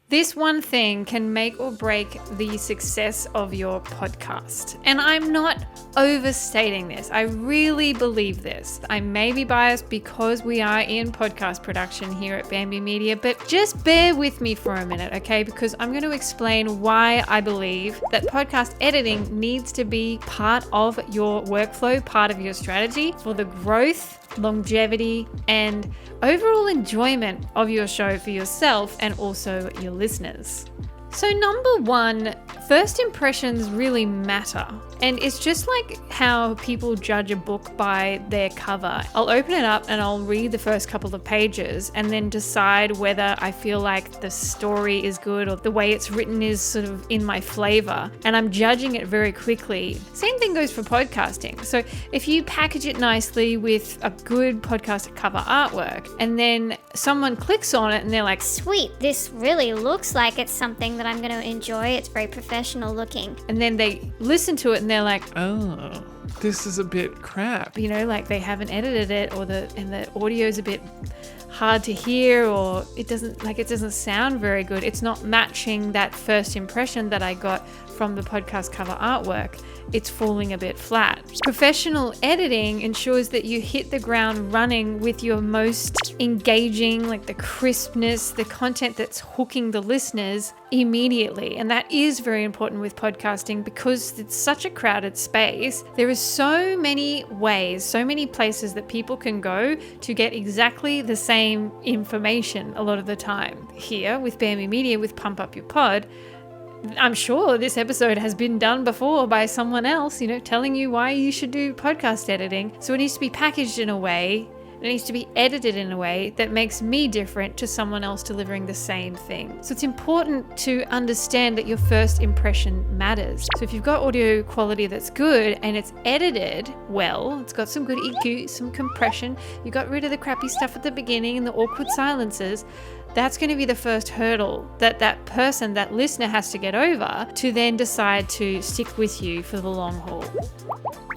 This one thing can make or break the success of your podcast. And I'm not overstating this. I really believe this. I may be biased because we are in podcast production here at Bamby Media, but just bear with me for a minute, okay? Because I'm going to explain why I believe that podcast editing needs to be part of your workflow, part of your strategy for the growth, longevity, and overall enjoyment of your show for yourself and also your listeners. So number one, first impressions really matter. And it's just like how people judge a book by their cover. I'll open it up and I'll read the first couple of pages and then decide whether I feel like the story is good or the way it's written is sort of in my flavor. And I'm judging it very quickly. Same thing goes for podcasting. So if you package it nicely with a good podcast cover artwork and then someone clicks on it and they're like, sweet, this really looks like it's something that I'm going to enjoy. It's very professional looking. And then they listen to it and they're like, oh, this is a bit crap. You know, like they haven't edited it or the audio's a bit hard to hear or it doesn't sound very good. It's not matching that first impression that I got from the podcast cover artwork. It's falling a bit flat. Professional editing ensures that you hit the ground running with your most engaging, like the crispness, the content that's hooking the listeners immediately. And that is very important with podcasting because it's such a crowded space. There is so many ways, so many places that people can go to get exactly the same information a lot of the time. Here with Bamby Media, with Pump Up Your Pod, I'm sure this episode has been done before by someone else, telling you why you should do podcast editing. So it needs to be packaged in a way, it needs to be edited in a way that makes me different to someone else delivering the same thing. So it's important to understand that your first impression matters. So if you've got audio quality that's good and it's edited well, it's got some good EQ, some compression, you got rid of the crappy stuff at the beginning and the awkward silences, that's going to be the first hurdle that person, that listener has to get over to then decide to stick with you for the long haul.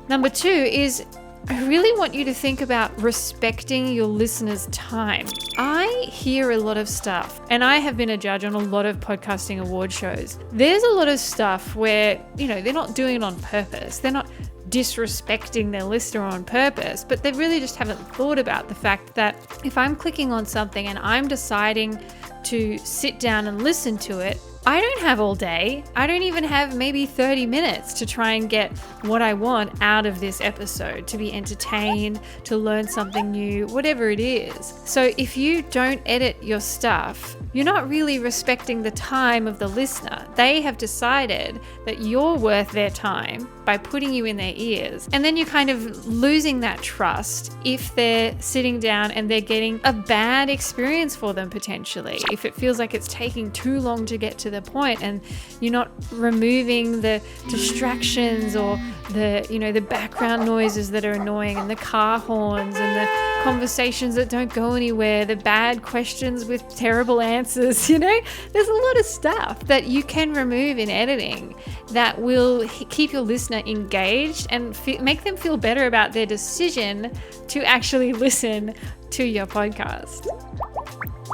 Number two is I really want you to think about respecting your listeners' time. I hear a lot of stuff, and I have been a judge on a lot of podcasting award shows. There's a lot of stuff where, they're not doing it on purpose. They're not disrespecting their listener on purpose, but they really just haven't thought about the fact that if I'm clicking on something and I'm deciding to sit down and listen to it, I don't have all day. I don't even have maybe 30 minutes to try and get what I want out of this episode, to be entertained, to learn something new, whatever it is. So if you don't edit your stuff, you're not really respecting the time of the listener. They have decided that you're worth their time by putting you in their ears. And then you're kind of losing that trust if they're sitting down and they're getting a bad experience for them potentially. If it feels like it's taking too long to get to the point and you're not removing the distractions or the background noises that are annoying and the car horns and the conversations that don't go anywhere, the bad questions with terrible answers, there's a lot of stuff that you can remove in editing that will keep your listener engaged and make them feel better about their decision to actually listen to your podcast.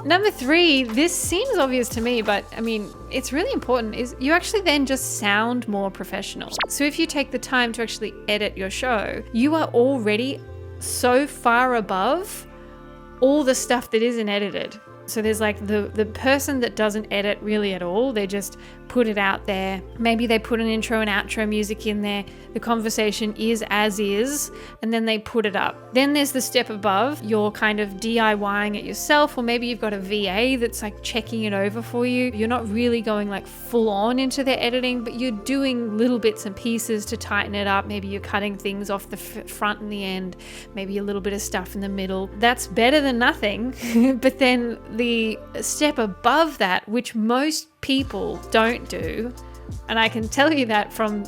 Number three, this seems obvious to me, but it's really important, is you actually then just sound more professional. So if you take the time to actually edit your show, you are already so far above all the stuff that isn't edited. So there's like the person that doesn't edit really at all. They just put it out there. Maybe they put an intro and outro music in there. The conversation is as is, and then they put it up. Then there's the step above. You're kind of DIYing it yourself, or maybe you've got a VA that's like checking it over for you. You're not really going like full on into their editing, but you're doing little bits and pieces to tighten it up. Maybe you're cutting things off the front and the end, maybe a little bit of stuff in the middle. That's better than nothing. But then the step above that, which most people don't do, and I can tell you that from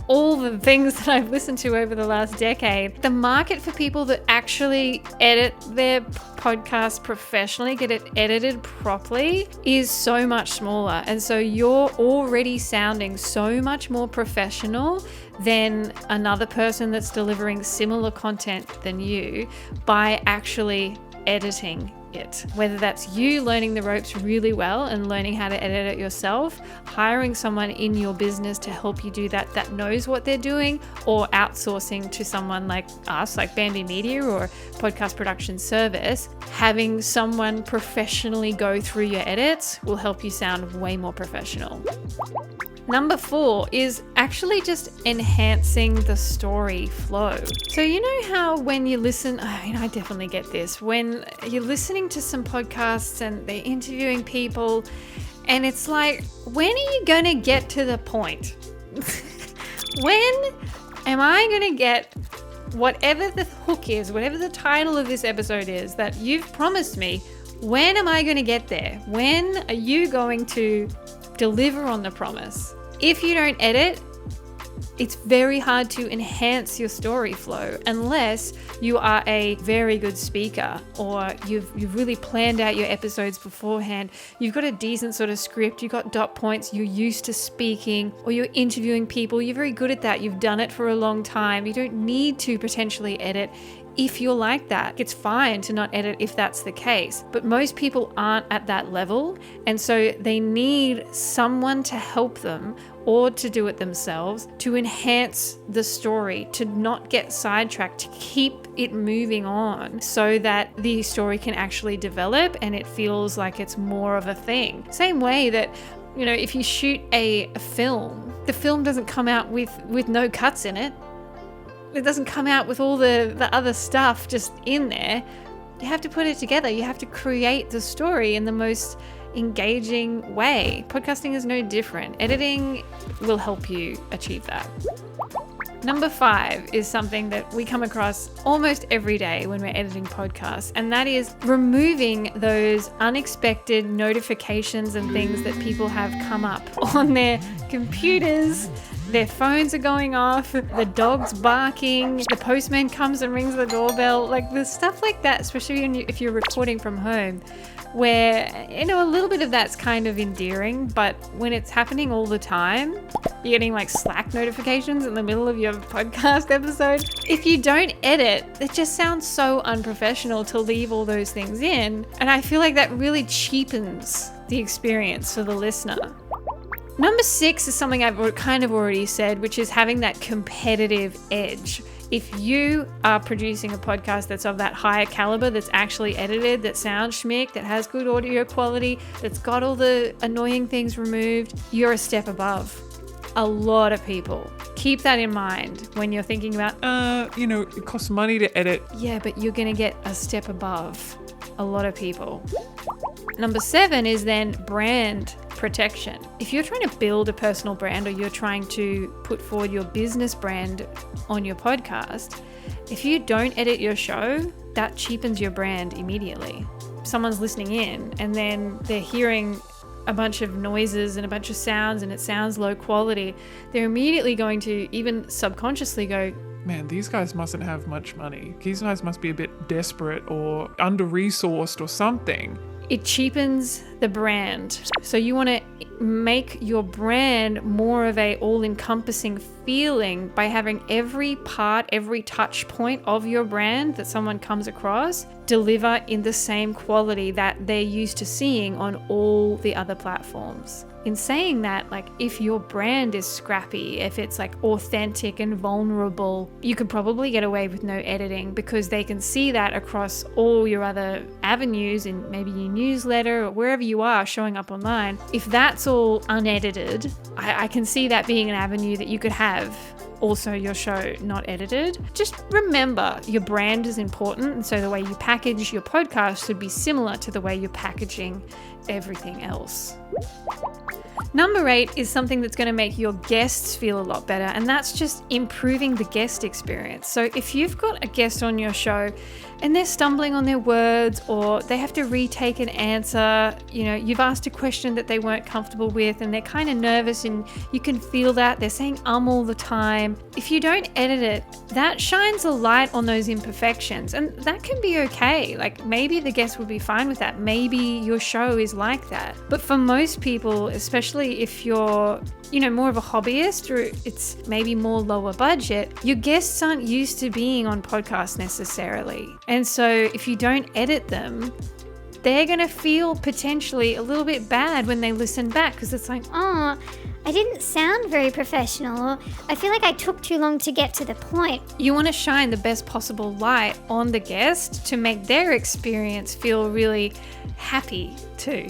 all the things that I've listened to over the last decade, the market for people that actually edit their podcast professionally, get it edited properly, is so much smaller. And so you're already sounding so much more professional than another person that's delivering similar content than you by actually editing it. Whether that's you learning the ropes really well and learning how to edit it yourself, hiring someone in your business to help you do that knows what they're doing, or outsourcing to someone like us, like Bamby Media or podcast production service, having someone professionally go through your edits will help you sound way more professional. Number 4 is actually just enhancing the story flow. So you know how when you listen, I definitely get this, when you're listening to some podcasts and they're interviewing people and it's like, when are you going to get to the point? When am I going to get whatever the hook is, whatever the title of this episode is that you've promised me? When am I going to get there? When are you going to deliver on the promise? If you don't edit, it's very hard to enhance your story flow unless you are a very good speaker, or you've really planned out your episodes beforehand. You've got a decent sort of script, you've got dot points, you're used to speaking, or you're interviewing people. You're very good at that. You've done it for a long time. You don't need to potentially edit if you're like that. It's fine to not edit if that's the case, but most people aren't at that level, and so they need someone to help them or to do it themselves to enhance the story, to not get sidetracked, to keep it moving on so that the story can actually develop and it feels like it's more of a thing. Same way that, you know, if you shoot a film, the film doesn't come out with no cuts in it. It doesn't come out with all the other stuff just in there. You have to put it together. You have to create the story in the most engaging way. Podcasting is no different. Editing will help you achieve that. Number 5 is something that we come across almost every day when we're editing podcasts, and that is removing those unexpected notifications and things that people have come up on their computers. Their phones are going off, the dog's barking, the postman comes and rings the doorbell, like the stuff like that, especially if you're recording from home, where, you know, a little bit of that's kind of endearing, but when it's happening all the time, you're getting like Slack notifications in the middle of your podcast episode. If you don't edit, it just sounds so unprofessional to leave all those things in, and I feel like that really cheapens the experience for the listener. Number 6 is something I've kind of already said, which is having that competitive edge. If you are producing a podcast that's of that higher caliber, that's actually edited, that sounds schmick, that has good audio quality, that's got all the annoying things removed, you're a step above a lot of people. Keep that in mind when you're thinking about, it costs money to edit. Yeah, but you're going to get a step above a lot of people. Number 7 is then brand protection. If you're trying to build a personal brand, or you're trying to put forward your business brand on your podcast, if you don't edit your show, that cheapens your brand immediately. Someone's listening in and then they're hearing a bunch of noises and a bunch of sounds and it sounds low quality. They're immediately going to even subconsciously go, Man, these guys mustn't have much money. These guys must be a bit desperate or under-resourced or something. It cheapens the brand. So you want to make your brand more of a all-encompassing feeling by having every part, every touch point of your brand that someone comes across deliver in the same quality that they're used to seeing on all the other platforms. In saying that, like, if your brand is scrappy, if it's like authentic and vulnerable, you could probably get away with no editing because they can see that across all your other avenues in maybe your newsletter or wherever you are showing up online. If that's all unedited, I can see that being an avenue that you could have. Also, your show not edited. Just remember, your brand is important, and so the way you package your podcast should be similar to the way you're packaging everything else. Number 8 is something that's going to make your guests feel a lot better, and that's just improving the guest experience. So if you've got a guest on your show and they're stumbling on their words, or they have to retake an answer, you've asked a question that they weren't comfortable with and they're kind of nervous and you can feel that they're saying all the time. If you don't edit it, that shines a light on those imperfections, and that can be okay. Like, maybe the guest would be fine with that. Maybe your show is like that. But for most people, especially if you're more of a hobbyist, or it's maybe more lower budget, your guests aren't used to being on podcasts necessarily. And so if you don't edit them, they're going to feel potentially a little bit bad when they listen back, because it's like, Oh, I didn't sound very professional, or I feel like I took too long to get to the point. you want to shine the best possible light on the guest to make their experience feel really happy too.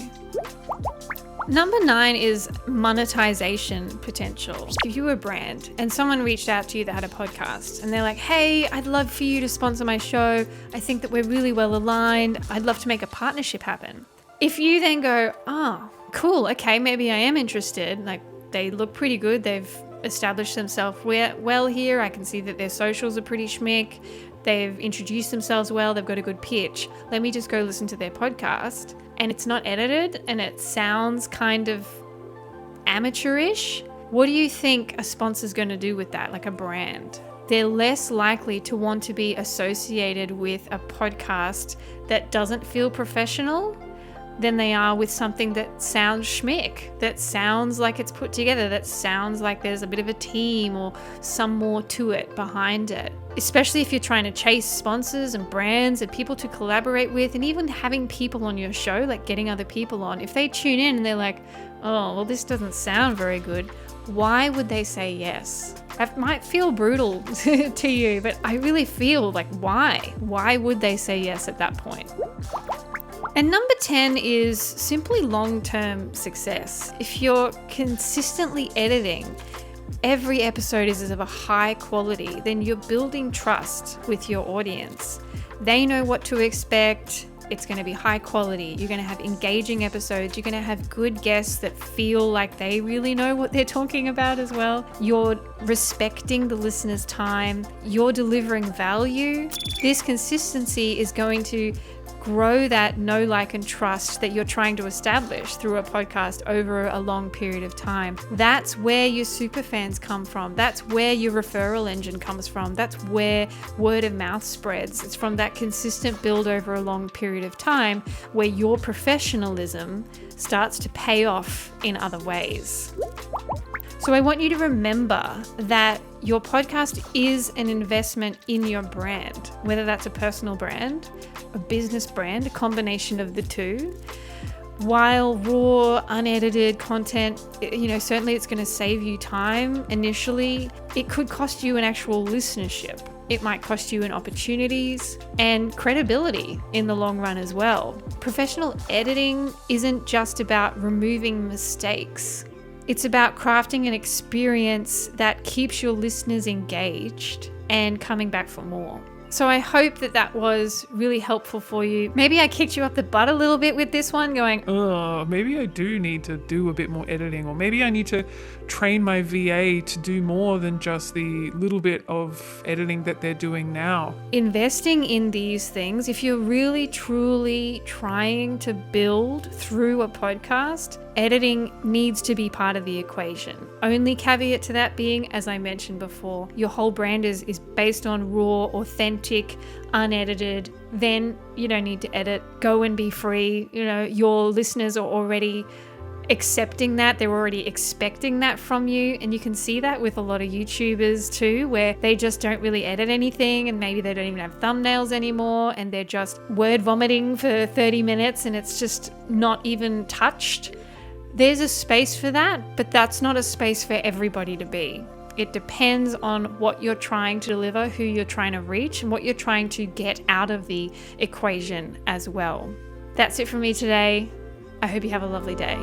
Number 9 is monetization potential. If you were a brand and someone reached out to you that had a podcast and they're like, hey, I'd love for you to sponsor my show. I think that we're really well aligned. I'd love to make a partnership happen. If you then go, oh, cool, okay, maybe I am interested. Like, they look pretty good. They've established themselves well here. I can see that their socials are pretty schmick. They've introduced themselves well. They've got a good pitch. Let me just go listen to their podcast. And it's not edited and it sounds kind of amateurish. What do you think a sponsor's going to do with that, like a brand? They're less likely to want to be associated with a podcast that doesn't feel professional than they are with something that sounds schmick, that sounds like it's put together, that sounds like there's a bit of a team or some more to it behind it. Especially if you're trying to chase sponsors and brands and people to collaborate with, and even having people on your show, like getting other people on. If they tune in and they're like, oh, well, this doesn't sound very good, why would they say yes? It might feel brutal to you, but I really feel like, why? Why would they say yes at that point? And number 10 is simply long-term success. If you're consistently editing, every episode is of a high quality, then you're building trust with your audience. They know what to expect. It's going to be high quality. You're going to have engaging episodes. You're going to have good guests that feel like they really know what they're talking about as well. You're respecting the listener's time. You're delivering value. This consistency is going to grow that know, like, and trust that you're trying to establish through a podcast over a long period of time. That's where your super fans come from. That's where your referral engine comes from. That's where word of mouth spreads. It's from that consistent build over a long period of time where your professionalism starts to pay off in other ways. So I want you to remember that your podcast is an investment in your brand, whether that's a personal brand, a business brand, a combination of the two. While raw, unedited content, certainly it's going to save you time initially, it could cost you an actual listenership. It might cost you in opportunities and credibility in the long run as well. Professional editing isn't just about removing mistakes. It's about crafting an experience that keeps your listeners engaged and coming back for more. So I hope that was really helpful for you. Maybe I kicked you up the butt a little bit with this one, going, oh, maybe I do need to do a bit more editing, or maybe I need to train my VA to do more than just the little bit of editing that they're doing now. Investing in these things, if you're really truly trying to build through a podcast, editing needs to be part of the equation. Only caveat to that being, as I mentioned before, your whole brand is based on raw, authentic, unedited, then you don't need to edit. Go and be free. Your listeners are already accepting that. They're already expecting that from you. And you can see that with a lot of YouTubers too, where they just don't really edit anything, and maybe they don't even have thumbnails anymore, and they're just word vomiting for 30 minutes and it's just not even touched. There's a space for that, but that's not a space for everybody to be. It depends on what you're trying to deliver, who you're trying to reach, and what you're trying to get out of the equation as well. That's it from me today. I hope you have a lovely day.